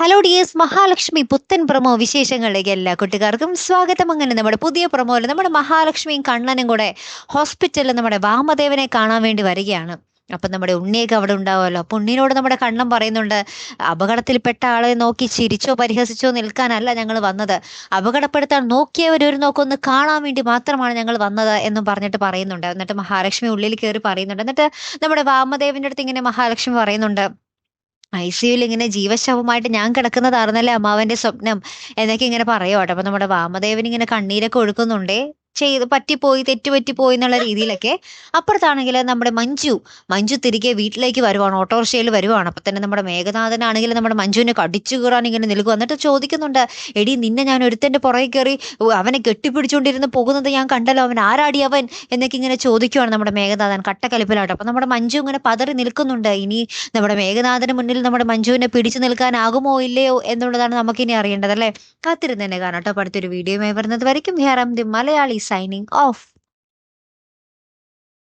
Hello dears, Mahalakshmi പുത്തൻ promo വിശേഷങ്ങളിലേക്ക് എല്ലാ കുട്ടികാർക്കും സ്വാഗതം. അങ്ങനെ നമ്മുടെ പുതിയ പ്രൊമോയിൽ നമ്മുടെ മഹാലക്ഷ്മിയും കണ്ണനും കൂടെ ഹോസ്പിറ്റലിൽ നമ്മുടെ വാമദേവനെ കാണാൻ വേണ്ടി വരികയാണ്. അപ്പം നമ്മുടെ ഉണ്ണിയൊക്കെ അവിടെ ഉണ്ടാവുമല്ലോ. അപ്പം ഉണ്ണിനോട് നമ്മുടെ കണ്ണൻ പറയുന്നുണ്ട്, അപകടത്തിൽപ്പെട്ട ആളെ നോക്കി ചിരിച്ചോ പരിഹസിച്ചോ നിൽക്കാനല്ല ഞങ്ങൾ വന്നത്, അപകടപ്പെടുത്താൻ നോക്കിയവർ ഒരു നോക്കൊന്ന് കാണാൻ വേണ്ടി മാത്രമാണ് ഞങ്ങൾ വന്നത് എന്നും പറഞ്ഞിട്ട് പറയുന്നുണ്ട്. എന്നിട്ട് മഹാലക്ഷ്മി ഉള്ളിൽ കയറി പറയുന്നുണ്ട്. എന്നിട്ട് നമ്മുടെ വാമദേവന്റെ അടുത്ത് ഇങ്ങനെ മഹാലക്ഷ്മി പറയുന്നുണ്ട്, ഐസിയുവിൽ ഇങ്ങനെ ജീവശവമായിട്ട് ഞാൻ കിടക്കുന്നതായിരുന്നല്ലേ അമ്മാവന്റെ സ്വപ്നം എന്നൊക്കെ ഇങ്ങനെ പറയുവാട്ടോ. അപ്പൊ നമ്മുടെ വാമദേവൻ ഇങ്ങനെ കണ്ണീരൊക്കെ ഒഴുക്കുന്നുണ്ടേ, പറ്റിപ്പോയി, തെറ്റുപറ്റിപ്പോയി എന്നുള്ള രീതിയിലൊക്കെ. അപ്പുറത്താണെങ്കിൽ നമ്മുടെ മഞ്ജു തിരികെ വീട്ടിലേക്ക് വരുവാണ്, ഓട്ടോറിക്ഷയിൽ വരുവാണ്. അപ്പൊ തന്നെ നമ്മുടെ മേഘനാഥനാണെങ്കിൽ നമ്മുടെ മഞ്ജുവിനെ കടിച്ചു കീറാൻ ഇങ്ങനെ നിൽക്കുക. എന്നിട്ട് ചോദിക്കുന്നുണ്ട്, എടി നിന്നെ ഞാൻ ഒരുത്തന്റെ പുറകെ കയറി അവനെ കെട്ടിപ്പിടിച്ചുകൊണ്ടിരുന്ന് പോകുന്നത് ഞാൻ കണ്ടല്ലോ, അവൻ ആരാടി അവൻ എന്നൊക്കെ ഇങ്ങനെ ചോദിക്കുവാണ് നമ്മുടെ മേഘനാഥൻ കട്ടക്കലിപ്പിലാട്ടോ. അപ്പൊ നമ്മുടെ മഞ്ജു ഇങ്ങനെ പതറി നിൽക്കുന്നുണ്ട്. ഇനി നമ്മുടെ മേഘനാഥന് മുന്നിൽ നമ്മുടെ മഞ്ജുവിനെ പിടിച്ചു നിൽക്കാനാകുമോ ഇല്ലയോ എന്നുള്ളതാണ് നമുക്കിനി അറിയേണ്ടത്, അല്ലേ? കാത്തിരുന്ന് തന്നെ കാണാം കേട്ടോ. അടുത്തൊരു വീഡിയോയുമായി വരുന്നത് വരയ്ക്കും. Here am the Malayali signing of.